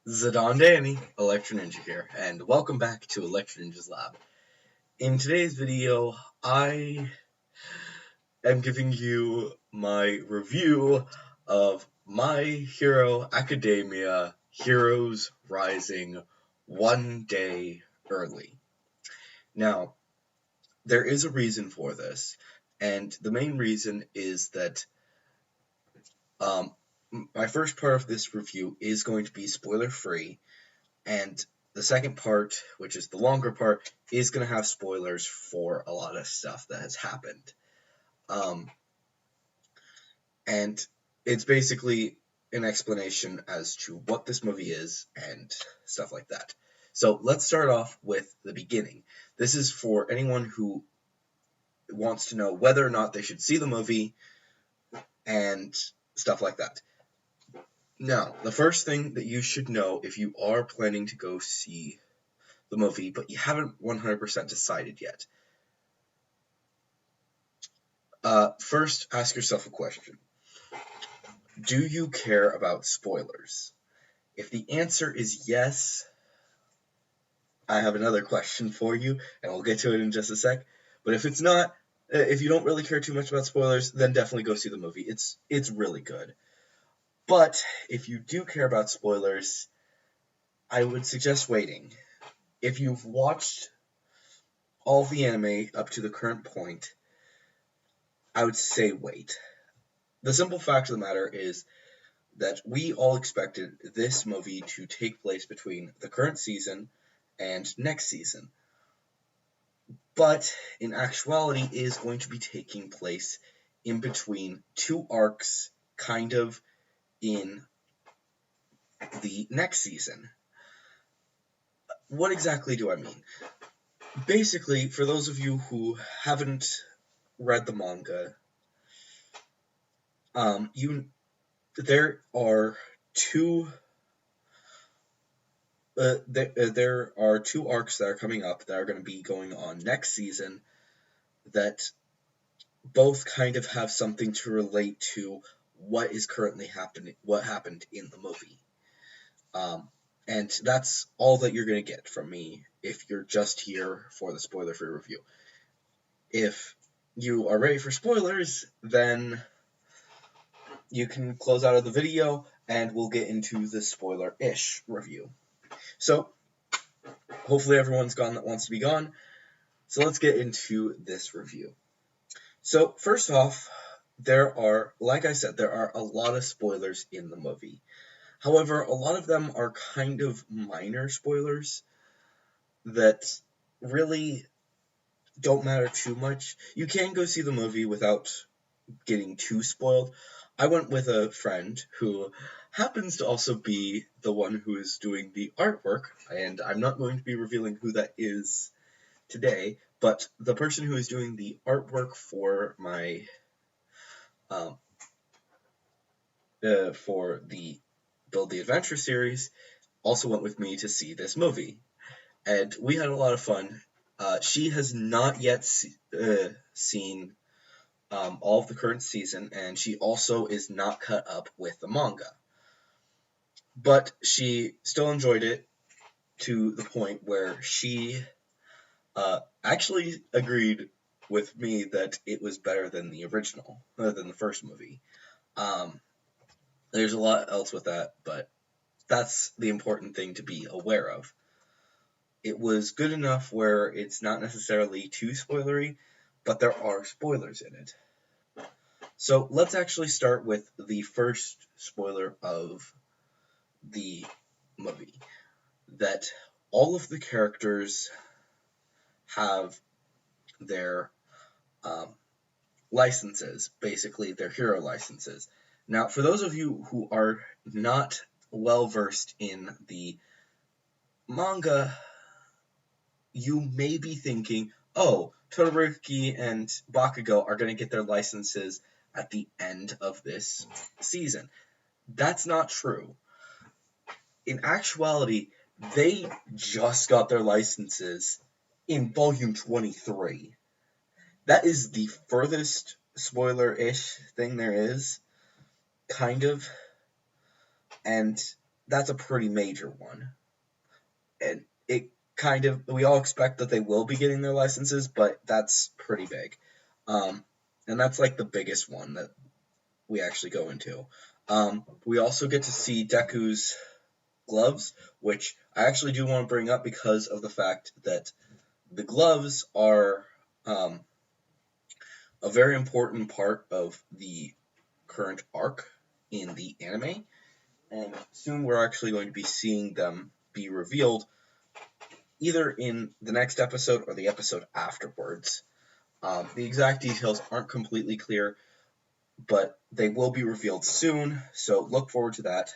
Zidane Danny, Electro Ninja here, and welcome back to Electro Ninja's Lab. In today's video, I am giving you my review of My Hero Academia Heroes Rising one day early. Now, there is a reason for this, and the main reason is that my first part of this review is going to be spoiler-free, and the second part, which is the longer part, is going to have spoilers for a lot of stuff that has happened. And it's basically an explanation as to what this movie is and stuff like that. So let's start off with the beginning. This is for anyone who wants to know whether or not they should see the movie and stuff like that. Now, the first thing that you should know if you are planning to go see the movie, but you haven't 100% decided yet. First, ask yourself a question. Do you care about spoilers? If the answer is yes, I have another question for you, and we'll get to it in just a sec. But if it's not, if you don't really care too much about spoilers, then definitely go see the movie. It's really good. But if you do care about spoilers, I would suggest waiting. If you've watched all the anime up to the current point, I would say wait. The simple fact of the matter is that we all expected this movie to take place between the current season and next season. But in actuality, it is going to be taking place in between two arcs, kind of in the next season. What exactly do I mean? Basically, for those of you who haven't read the manga, there are two there are two arcs that are coming up that are going to be going on next season that both kind of have something to relate to what is currently happening, what happened in the movie. And that's all that you're going to get from me if you're just here for the spoiler-free review. If you are ready for spoilers, then you can close out of the video and we'll get into the spoiler-ish review. So, hopefully everyone's gone that wants to be gone. So let's get into this review. So, first off, like I said, there are a lot of spoilers in the movie. However, a lot of them are kind of minor spoilers that really don't matter too much. You can go see the movie without getting too spoiled. I went with a friend who happens to also be the one who is doing the artwork, and I'm not going to be revealing who that is today, but the person who is doing the artwork for my for the Build the Adventure series also went with me to see this movie, and we had a lot of fun. She has not yet seen all of the current season, and she also is not caught up with the manga. But she still enjoyed it to the point where she actually agreed with me that it was better than the original, than the first movie. There's a lot else with that, but that's the important thing to be aware of. It was good enough where it's not necessarily too spoilery, but there are spoilers in it. So let's actually start with the first spoiler of the movie. That all of the characters have their licenses, basically their hero licenses. Now, for those of you who are not well versed in the manga, you may be thinking, oh, Todoroki and Bakugo are going to get their licenses at the end of this season. That's not true. In actuality, they just got their licenses in Volume 23. That is the furthest spoiler-ish thing there is, kind of. And that's a pretty major one. And we all expect that they will be getting their licenses, but that's pretty big. And that's like the biggest one that we actually go into. We also get to see Deku's gloves, which I actually do want to bring up because of the fact that the gloves are a very important part of the current arc in the anime, and soon we're actually going to be seeing them be revealed either in the next episode or the episode afterwards. The exact details aren't completely clear, but they will be revealed soon, so look forward to that.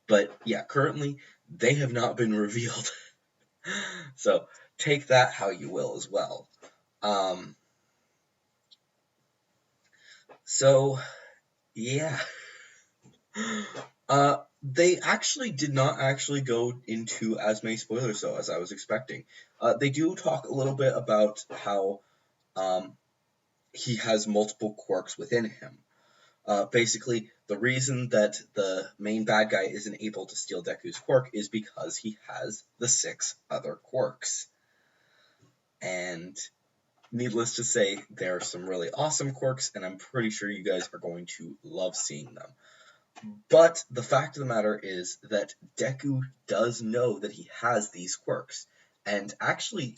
But yeah, currently they have not been revealed, so take that how you will as well. So yeah, they actually did not actually go into as many spoilers though as I was expecting. They do talk a little bit about how he has multiple quirks within him. Basically, the reason that the main bad guy isn't able to steal Deku's quirk is because he has the 6 other quirks. And needless to say, there are some really awesome quirks, and I'm pretty sure you guys are going to love seeing them. But the fact of the matter is that Deku does know that he has these quirks. And actually,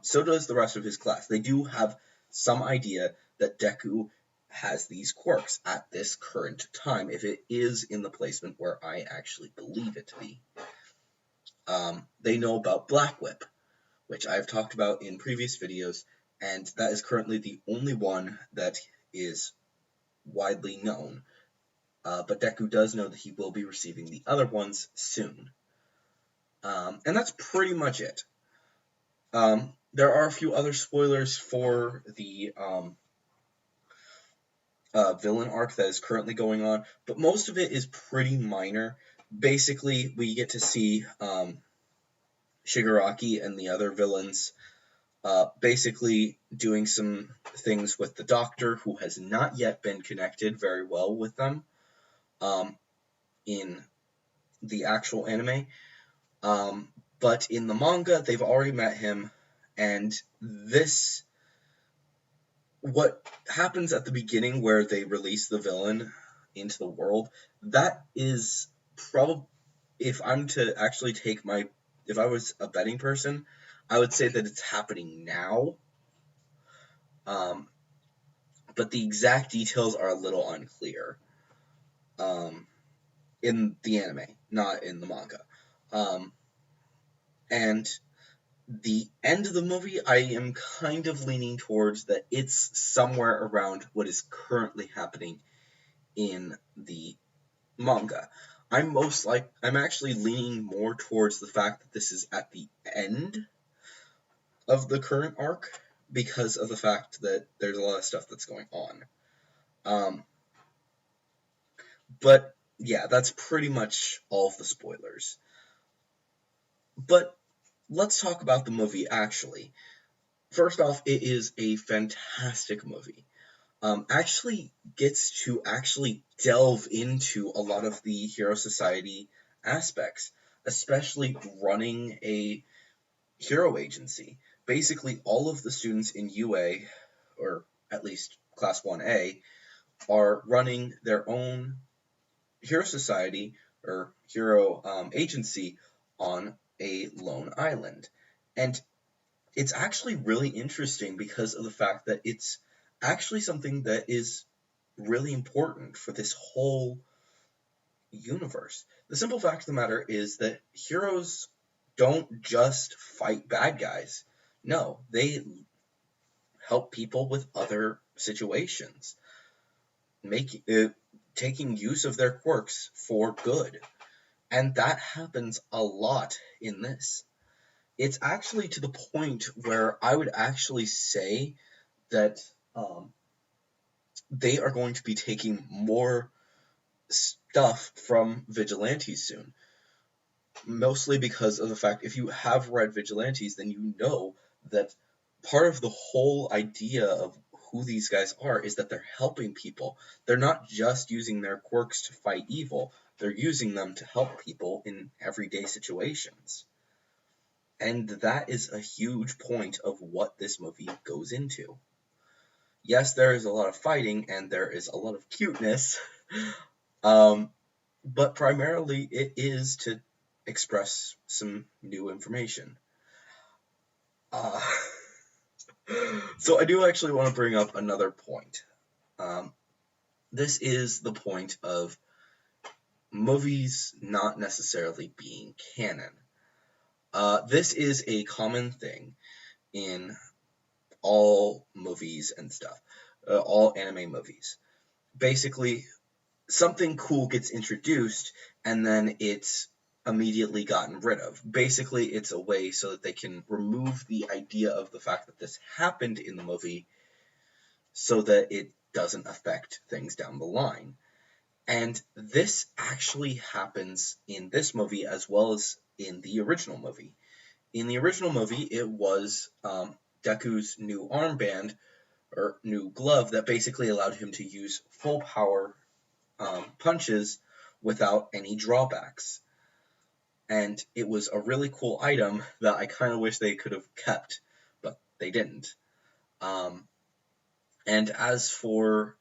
so does the rest of his class. They do have some idea that Deku has these quirks at this current time, if it is in the placement where I actually believe it to be. They know about Black Whip, which I've talked about in previous videos, and that is currently the only one that is widely known. But Deku does know that he will be receiving the other ones soon. And that's pretty much it. There are a few other spoilers for the villain arc that is currently going on, but most of it is pretty minor. Basically, we get to see Shigaraki and the other villains basically doing some things with the Doctor, who has not yet been connected very well with them in the actual anime. But in the manga, they've already met him, and what happens at the beginning where they release the villain into the world, that is probably, if I'm to actually if I was a betting person, I would say that it's happening now. But the exact details are a little unclear in the anime, not in the manga. And the end of the movie, I am kind of leaning towards that it's somewhere around what is currently happening in the manga. I'm actually leaning more towards the fact that this is at the end of the current arc because of the fact that there's a lot of stuff that's going on. But yeah, that's pretty much all of the spoilers. But let's talk about the movie actually. First off, it is a fantastic movie. Actually gets to actually delve into a lot of the Hero Society aspects, especially running a hero agency. Basically, all of the students in UA, or at least Class 1A, are running their own Hero Society or Hero agency on a lone island. And it's actually really interesting because of the fact that it's actually something that is really important for this whole universe. The simple fact of the matter is that heroes don't just fight bad guys. No, they help people with other situations, taking use of their quirks for good. And that happens a lot in this. It's actually to the point where I would actually say that they are going to be taking more stuff from Vigilantes soon. Mostly because of the fact, if you have read Vigilantes, then you know that part of the whole idea of who these guys are is that they're helping people. They're not just using their quirks to fight evil, they're using them to help people in everyday situations. And that is a huge point of what this movie goes into. Yes, there is a lot of fighting and there is a lot of cuteness, but primarily it is to express some new information. So I do actually want to bring up another point. This is the point of movies not necessarily being canon. This is a common thing in all movies and stuff, all anime movies. Basically, something cool gets introduced and then it's immediately gotten rid of. Basically, it's a way so that they can remove the idea of the fact that this happened in the movie so that it doesn't affect things down the line. And this actually happens in this movie as well as in the original movie. In the original movie, it was Deku's new armband, or new glove, that basically allowed him to use full power punches without any drawbacks. And it was a really cool item that I kind of wish they could have kept, but they didn't. And as for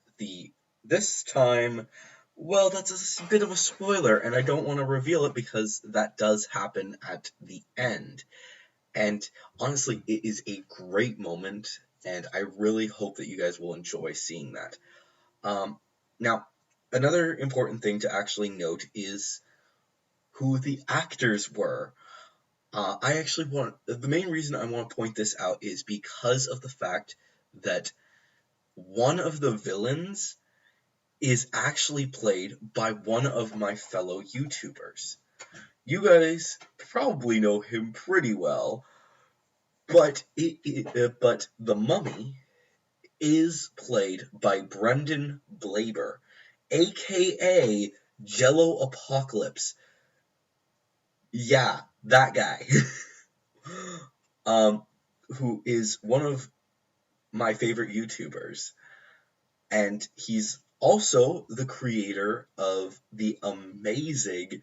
this time, well, that's a bit of a spoiler, and I don't want to reveal it because that does happen at the end. And honestly, it is a great moment, and I really hope that you guys will enjoy seeing that. Now, another important thing to actually note is who the actors were. The main reason I want to point this out is because of the fact that one of the villains is actually played by one of my fellow YouTubers. You guys probably know him pretty well, but the Mummy is played by Brendan Blaber, aka Jello Apocalypse. Yeah, that guy. Who is one of my favorite YouTubers. And he's also the creator of the amazing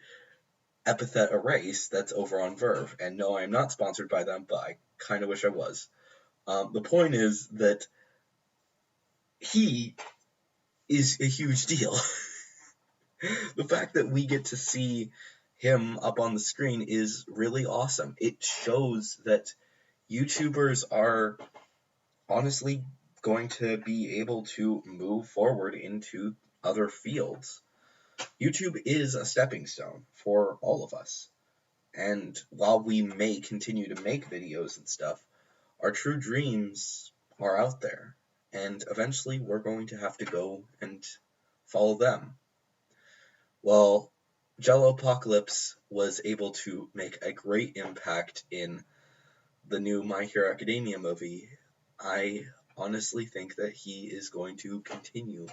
Epithet Erase that's over on Verve. And no, I'm not sponsored by them, but I kind of wish I was. The point is that he is a huge deal. The fact that we get to see him up on the screen is really awesome. It shows that YouTubers are honestly going to be able to move forward into other fields. YouTube is a stepping stone for all of us. And while we may continue to make videos and stuff, our true dreams are out there. And eventually we're going to have to go and follow them. Well, Jello Apocalypse was able to make a great impact in the new My Hero Academia movie. I honestly think that he is going to continue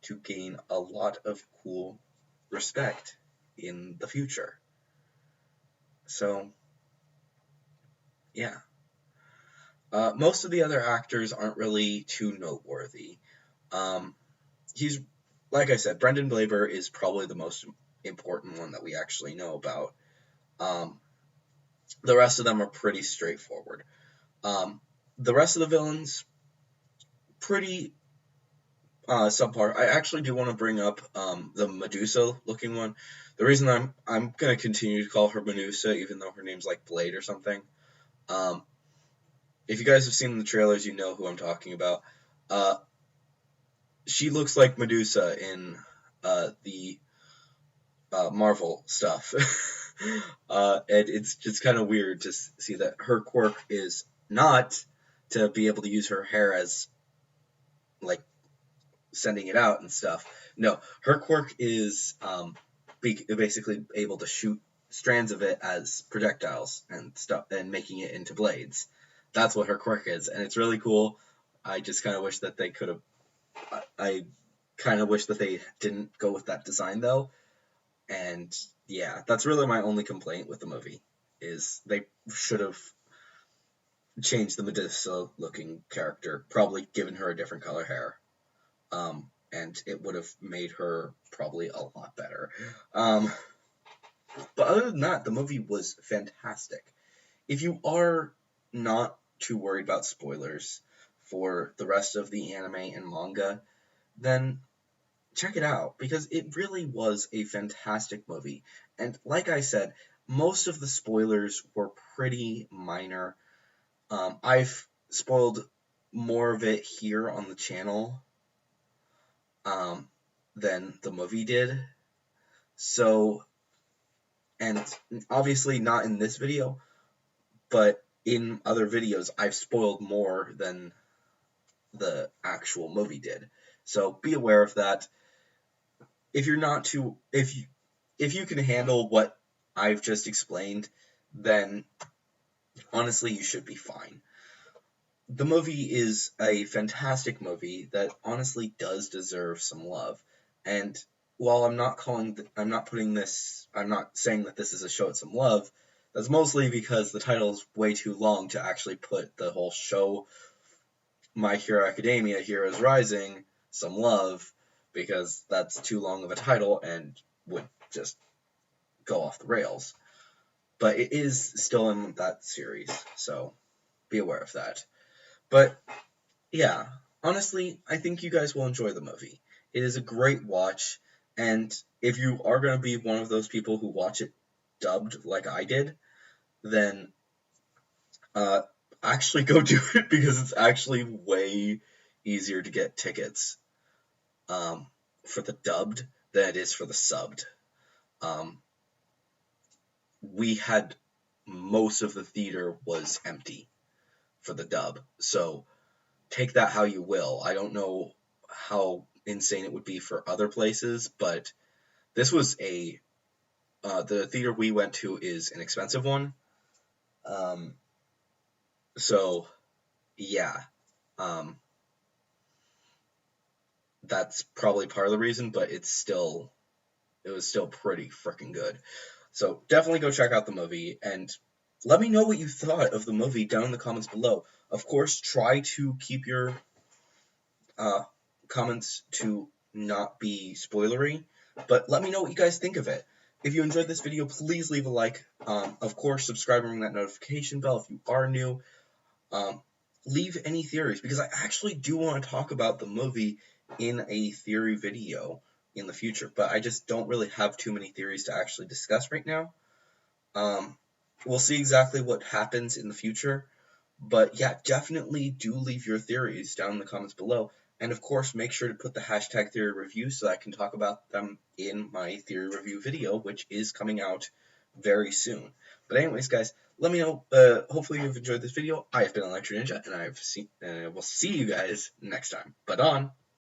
to gain a lot of cool respect in the future. So, yeah. Most of the other actors aren't really too noteworthy. He's, like I said, Brendan Blaber is probably the most important one that we actually know about. The rest of them are pretty straightforward. The rest of the villains, pretty subpar. I actually do want to bring up the Medusa-looking one. The reason I'm gonna continue to call her Medusa, even though her name's like Blade or something. If you guys have seen the trailers, you know who I'm talking about. She looks like Medusa in the Marvel stuff. And it's just kind of weird to see that her quirk is not to be able to use her hair as, like, sending it out and stuff. No, her quirk is basically able to shoot strands of it as projectiles and stuff, and making it into blades. That's what her quirk is, and it's really cool. I just kind of wish that they could have. I kind of wish that they didn't go with that design though. And yeah, that's really my only complaint with the movie, is they should have change the Medusa-looking character, probably given her a different color hair. And it would have made her probably a lot better. But other than that, the movie was fantastic. If you are not too worried about spoilers for the rest of the anime and manga, then check it out, because it really was a fantastic movie. And like I said, most of the spoilers were pretty minor. I've spoiled more of it here on the channel than the movie did. So, and obviously not in this video, but in other videos, I've spoiled more than the actual movie did. So be aware of that. If you're not too, if you can handle what I've just explained, then honestly you should be fine. The movie is a fantastic movie that honestly does deserve some love. And while I'm not saying that this is a show it some love, that's mostly because the title is way too long to actually put the whole show, My Hero Academia, Heroes Rising, some love, because that's too long of a title and would just go off the rails. But it is still in that series, so be aware of that. But yeah, honestly, I think you guys will enjoy the movie. It is a great watch, and if you are going to be one of those people who watch it dubbed like I did, then actually go do it, because it's actually way easier to get tickets for the dubbed than it is for the subbed. We had most of the theater was empty for the dub, so take that how you will. I don't know how insane it would be for other places, but this was the theater we went to is an expensive one. So yeah, that's probably part of the reason, but it was still pretty freaking good. So definitely go check out the movie, and let me know what you thought of the movie down in the comments below. Of course, try to keep your comments to not be spoilery, but let me know what you guys think of it. If you enjoyed this video, please leave a like. Of course, subscribe and ring that notification bell if you are new. Leave any theories, because I actually do want to talk about the movie in a theory video in the future, but I just don't really have too many theories to actually discuss right now. We'll see exactly what happens in the future, but yeah, definitely do leave your theories down in the comments below. And of course, make sure to put the hashtag theory review so I can talk about them in my theory review video, which is coming out very soon. But anyways, guys, let me know. Hopefully you've enjoyed this video. I have been Electro Ninja, and I will see you guys next time. But on.